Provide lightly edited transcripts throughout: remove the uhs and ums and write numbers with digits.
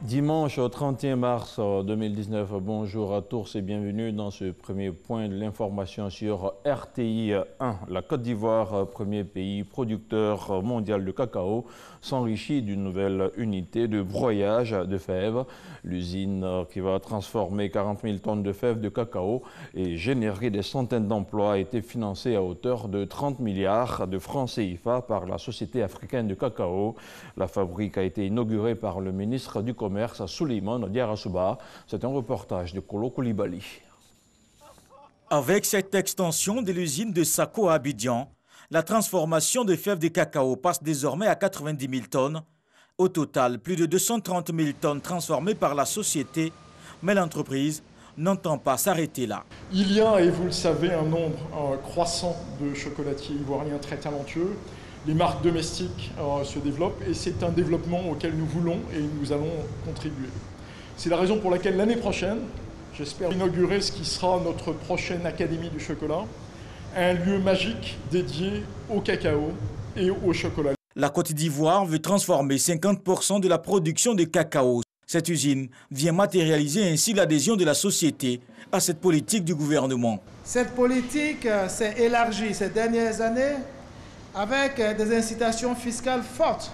Dimanche 31 mars 2019, bonjour à tous et bienvenue dans ce premier point de l'information sur RTI 1. La Côte d'Ivoire, premier pays producteur mondial de cacao, s'enrichit d'une nouvelle unité de broyage de fèves. L'usine qui va transformer 40 000 tonnes de fèves de cacao et générer des centaines d'emplois a été financée à hauteur de 30 milliards de francs CFA par la Société africaine de cacao. La fabrique a été inaugurée par le ministre du Commerce à Souleymane Diarra. C'est un reportage de Kolo Koulibaly. Avec cette extension de l'usine de Sako à Abidjan, la transformation de fèves de cacao passe désormais à 90 000 tonnes. Au total, plus de 230 000 tonnes transformées par la société, mais l'entreprise n'entend pas s'arrêter là. Il y a, et vous le savez, un nombre croissant de chocolatiers ivoiriens très talentueux. Les marques domestiques se développent et c'est un développement auquel nous voulons et nous allons contribuer. C'est la raison pour laquelle l'année prochaine, j'espère inaugurer ce qui sera notre prochaine Académie du chocolat, un lieu magique dédié au cacao et au chocolat. La Côte d'Ivoire veut transformer 50% de la production de cacao. Cette usine vient matérialiser ainsi l'adhésion de la société à cette politique du gouvernement. Cette politique s'est élargie ces dernières années avec des incitations fiscales fortes,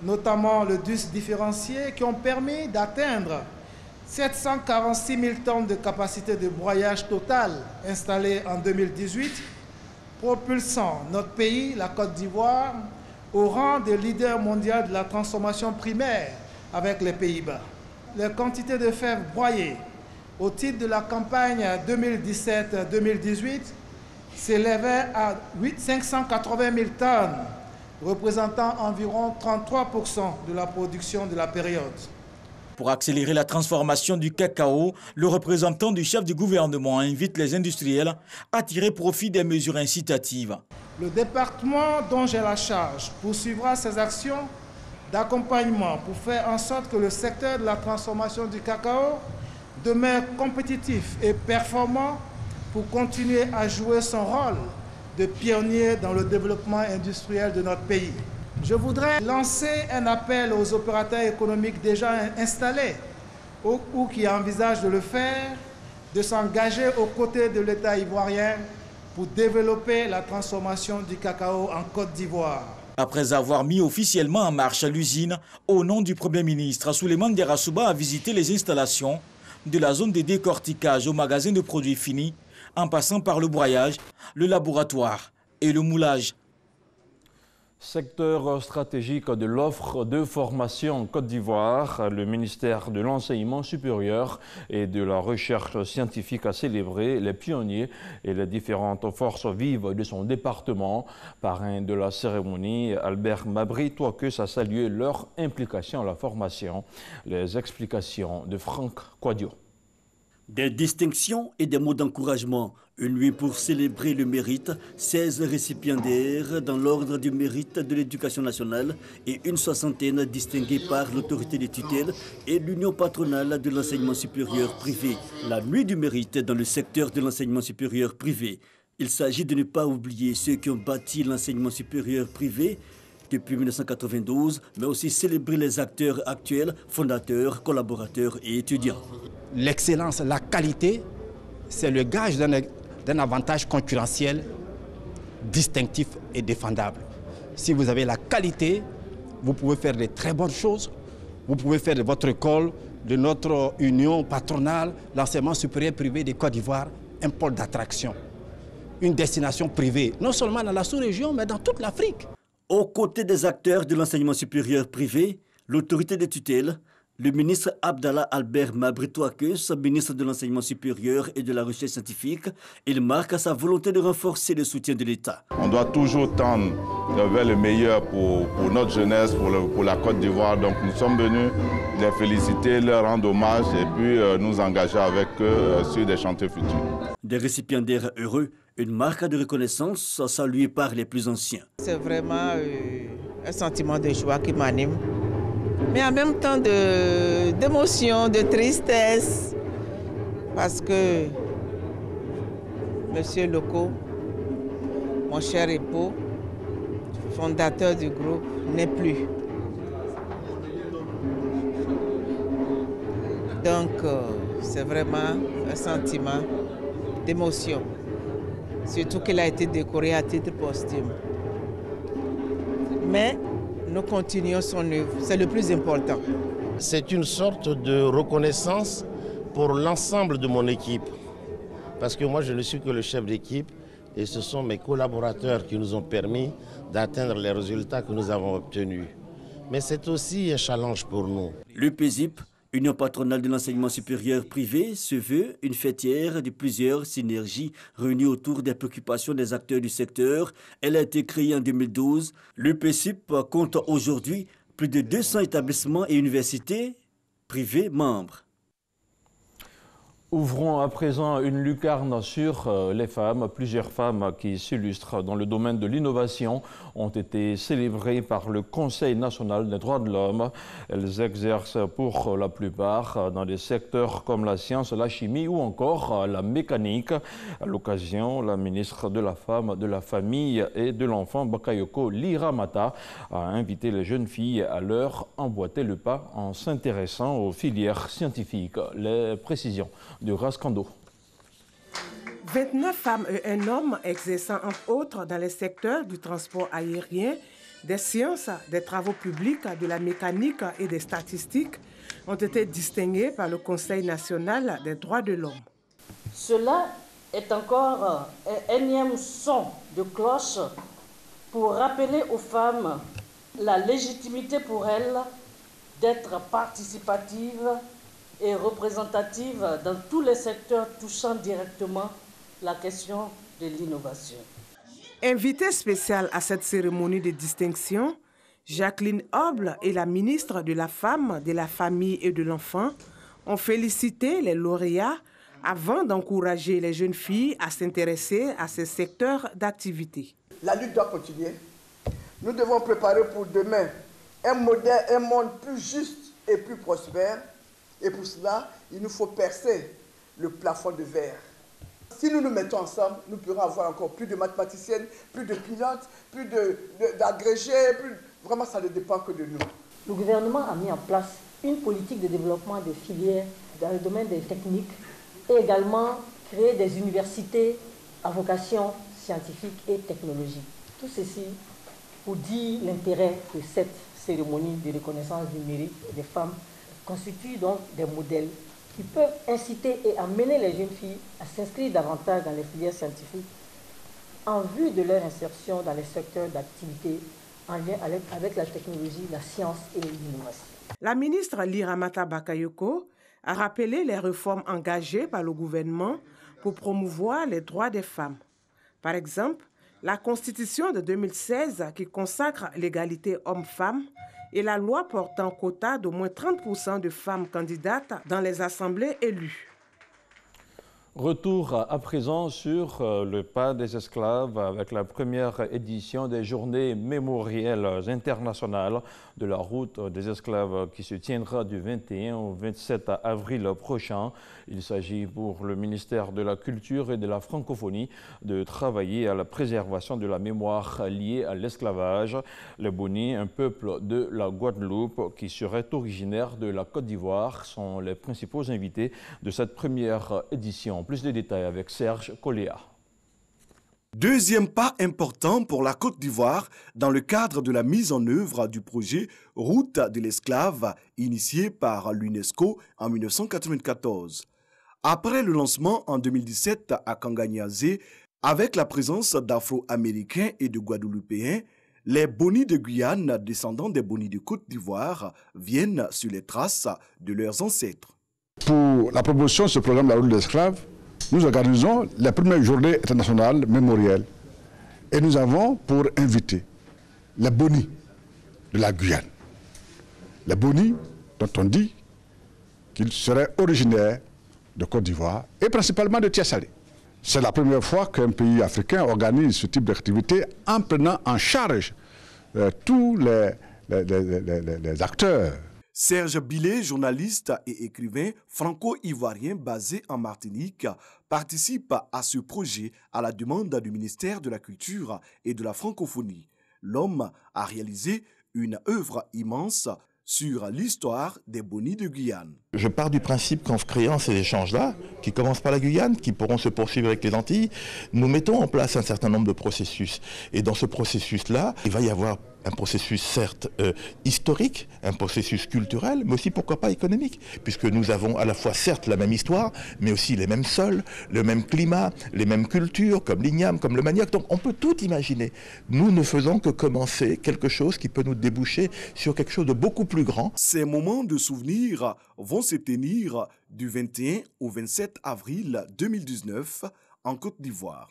notamment le DUS différencié, qui ont permis d'atteindre 746 000 tonnes de capacité de broyage totale installée en 2018, propulsant notre pays, la Côte d'Ivoire, au rang de leader mondial de la transformation primaire avec les Pays-Bas. Les quantités de fèves broyées au titre de la campagne 2017-2018 s'élevait à 580 000 tonnes, représentant environ 33% de la production de la période. Pour accélérer la transformation du cacao, le représentant du chef du gouvernement invite les industriels à tirer profit des mesures incitatives. Le département dont j'ai la charge poursuivra ses actions d'accompagnement pour faire en sorte que le secteur de la transformation du cacao demeure compétitif et performant pour continuer à jouer son rôle de pionnier dans le développement industriel de notre pays. Je voudrais lancer un appel aux opérateurs économiques déjà installés ou qui envisagent de le faire, de s'engager aux côtés de l'État ivoirien pour développer la transformation du cacao en Côte d'Ivoire. Après avoir mis officiellement en marche l'usine, au nom du Premier ministre, Souleymane Diarra a visité les installations de la zone de décortiquage au magasin de produits finis, en passant par le broyage, le laboratoire et le moulage. Secteur stratégique de l'offre de formation en Côte d'Ivoire, le ministère de l'Enseignement supérieur et de la Recherche scientifique a célébré les pionniers et les différentes forces vives de son département. Parrain de la cérémonie, Albert Mabry Touakeus a salué leur implication à la formation. Les explications de Franck Quadio. Des distinctions et des mots d'encouragement. Une nuit pour célébrer le mérite, 16 récipiendaires dans l'ordre du mérite de l'éducation nationale et une soixantaine distingués par l'autorité de tutelle et l'union patronale de l'enseignement supérieur privé. La nuit du mérite dans le secteur de l'enseignement supérieur privé. Il s'agit de ne pas oublier ceux qui ont bâti l'enseignement supérieur privé depuis 1992, mais aussi célébrer les acteurs actuels, fondateurs, collaborateurs et étudiants. L'excellence, la qualité, c'est le gage d'un avantage concurrentiel distinctif et défendable. Si vous avez la qualité, vous pouvez faire de très bonnes choses. Vous pouvez faire de votre école, de notre union patronale, l'enseignement supérieur privé de Côte d'Ivoire, un pôle d'attraction, une destination privée, non seulement dans la sous-région, mais dans toute l'Afrique. Aux côtés des acteurs de l'enseignement supérieur privé, l'autorité de tutelle, le ministre Abdallah Albert Mabry Touakeus, ministre de l'Enseignement supérieur et de la Recherche scientifique, il marque sa volonté de renforcer le soutien de l'État. On doit toujours tendre vers le meilleur pour notre jeunesse, pour la Côte d'Ivoire. Donc nous sommes venus les féliciter, leur rendre hommage et puis nous engager avec eux sur des chantiers futurs. Des récipiendaires heureux, une marque de reconnaissance saluée par les plus anciens. C'est vraiment un sentiment de joie qui m'anime, mais en même temps d'émotion, de tristesse, parce que Monsieur Loko, mon cher époux, fondateur du groupe, n'est plus. Donc, c'est vraiment un sentiment d'émotion. Surtout qu'il a été décoré à titre posthume. Mais nous continuons son œuvre, c'est le plus important. C'est une sorte de reconnaissance pour l'ensemble de mon équipe. Parce que moi, je ne suis que le chef d'équipe et ce sont mes collaborateurs qui nous ont permis d'atteindre les résultats que nous avons obtenus. Mais c'est aussi un challenge pour nous. L'UPESIP, Union patronale de l'enseignement supérieur privé, se veut une fêtière de plusieurs synergies réunies autour des préoccupations des acteurs du secteur. Elle a été créée en 2012. L'UPESIP compte aujourd'hui plus de 200 établissements et universités privés membres. Ouvrons à présent une lucarne sur les femmes. Plusieurs femmes qui s'illustrent dans le domaine de l'innovation ont été célébrées par le Conseil national des droits de l'homme. Elles exercent pour la plupart dans des secteurs comme la science, la chimie ou encore la mécanique. À l'occasion, la ministre de la Femme, de la Famille et de l'Enfant, Bakayoko Liramata, a invité les jeunes filles à leur emboîter le pas en s'intéressant aux filières scientifiques. Les précisions de Rascando. 29 femmes et un homme exerçant entre autres dans les secteurs du transport aérien, des sciences, des travaux publics, de la mécanique et des statistiques ont été distingués par le Conseil national des droits de l'homme. Cela est encore un énième son de cloche pour rappeler aux femmes la légitimité pour elles d'être participatives et représentative dans tous les secteurs touchant directement la question de l'innovation. Invitée spéciale à cette cérémonie de distinction, Jacqueline Hoble et la ministre de la Femme, de la Famille et de l'Enfant ont félicité les lauréats avant d'encourager les jeunes filles à s'intéresser à ces secteurs d'activité. La lutte doit continuer. Nous devons préparer pour demain un monde plus juste et plus prospère. Et pour cela, il nous faut percer le plafond de verre. Si nous nous mettons ensemble, nous pourrons avoir encore plus de mathématiciennes, plus de pilotes, plus d'agrégés. Vraiment, ça ne dépend que de nous. Le gouvernement a mis en place une politique de développement des filières dans le domaine des techniques et également créé des universités à vocation scientifique et technologique. Tout ceci pour dire l'intérêt de cette cérémonie de reconnaissance du mérite des femmes constituent donc des modèles qui peuvent inciter et amener les jeunes filles à s'inscrire davantage dans les filières scientifiques en vue de leur insertion dans les secteurs d'activité en lien avec la technologie, la science et l'innovation. La ministre Liramata Bakayoko a rappelé les réformes engagées par le gouvernement pour promouvoir les droits des femmes. Par exemple, la Constitution de 2016 qui consacre l'égalité homme-femme et la loi portant quota d'au moins 30% de femmes candidates dans les assemblées élues. Retour à présent sur le pas des esclaves avec la première édition des Journées mémorielles internationales de la route des esclaves qui se tiendra du 21 au 27 avril prochain. Il s'agit pour le ministère de la Culture et de la Francophonie de travailler à la préservation de la mémoire liée à l'esclavage. Les Boni, un peuple de la Guadeloupe qui serait originaire de la Côte d'Ivoire, sont les principaux invités de cette première édition. Plus de détails avec Serge Coléa. Deuxième pas important pour la Côte d'Ivoire dans le cadre de la mise en œuvre du projet Route de l'esclave initié par l'UNESCO en 1994. Après le lancement en 2017 à Kanganyazé, avec la présence d'Afro-Américains et de Guadeloupéens, les Boni de Guyane, descendants des Boni de Côte d'Ivoire, viennent sur les traces de leurs ancêtres. Pour la promotion de ce programme La Route de l'esclave, nous organisons la première journée internationale mémorielle. Et nous avons pour inviter les Boni de la Guyane. Les Boni dont on dit qu'ils seraient originaires de Côte d'Ivoire et principalement de Tiasalé. C'est la première fois qu'un pays africain organise ce type d'activité en prenant en charge tous les acteurs. Serge Billet, journaliste et écrivain franco-ivoirien basé en Martinique, participe à ce projet à la demande du ministère de la Culture et de la Francophonie. L'homme a réalisé une œuvre immense sur l'histoire des Boni de Guyane. Je pars du principe qu'en créant ces échanges-là, qui commencent par la Guyane, qui pourront se poursuivre avec les Antilles, nous mettons en place un certain nombre de processus. Et dans ce processus-là, il va y avoir un processus certes historique, un processus culturel, mais aussi pourquoi pas économique, puisque nous avons à la fois certes la même histoire, mais aussi les mêmes sols, le même climat, les mêmes cultures, comme l'igname, comme le manioc. Donc on peut tout imaginer. Nous ne faisons que commencer quelque chose qui peut nous déboucher sur quelque chose de beaucoup plus grand. Ces moments de souvenir vont se tenir du 21 au 27 avril 2019 en Côte d'Ivoire.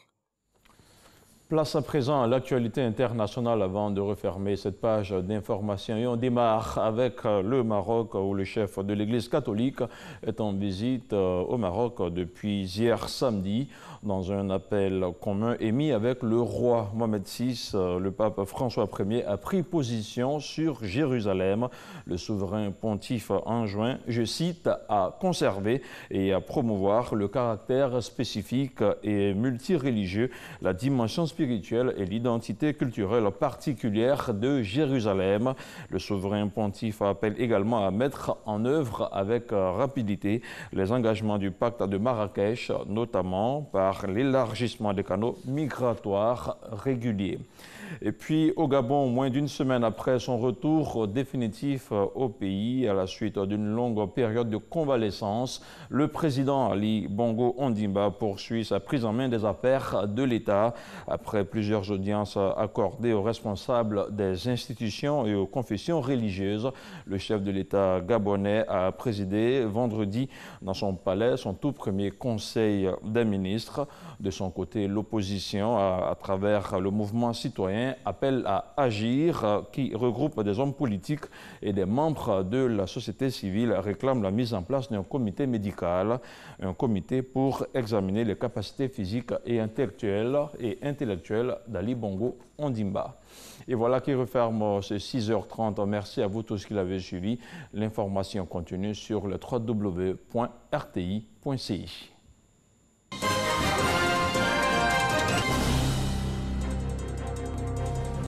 Place à présent à l'actualité internationale avant de refermer cette page d'information. Et on démarre avec le Maroc où le chef de l'Église catholique est en visite au Maroc depuis hier samedi dans un appel commun émis avec le roi Mohamed VI. Le pape François Ier a pris position sur Jérusalem. Le souverain pontife enjoint, je cite, à conserver et à promouvoir le caractère spécifique et multireligieux, la dimension spirituelle et l'identité culturelle particulière de Jérusalem. Le souverain pontife appelle également à mettre en œuvre avec rapidité les engagements du pacte de Marrakech, notamment par l'élargissement des canaux migratoires réguliers. Et puis au Gabon, moins d'une semaine après son retour définitif au pays, à la suite d'une longue période de convalescence, le président Ali Bongo Ondimba poursuit sa prise en main des affaires de l'État. Après plusieurs audiences accordées aux responsables des institutions et aux confessions religieuses, le chef de l'État gabonais a présidé vendredi dans son palais son tout premier conseil des ministres. De son côté, l'opposition, à travers le mouvement citoyen, appelle à agir, qui regroupe des hommes politiques et des membres de la société civile, réclame la mise en place d'un comité médical, un comité pour examiner les capacités physiques et intellectuelles d'Ali Bongo Ondimba. Et voilà qui referme ce 6h30. Merci à vous tous qui l'avez suivi. L'information continue sur le www.rti.ci.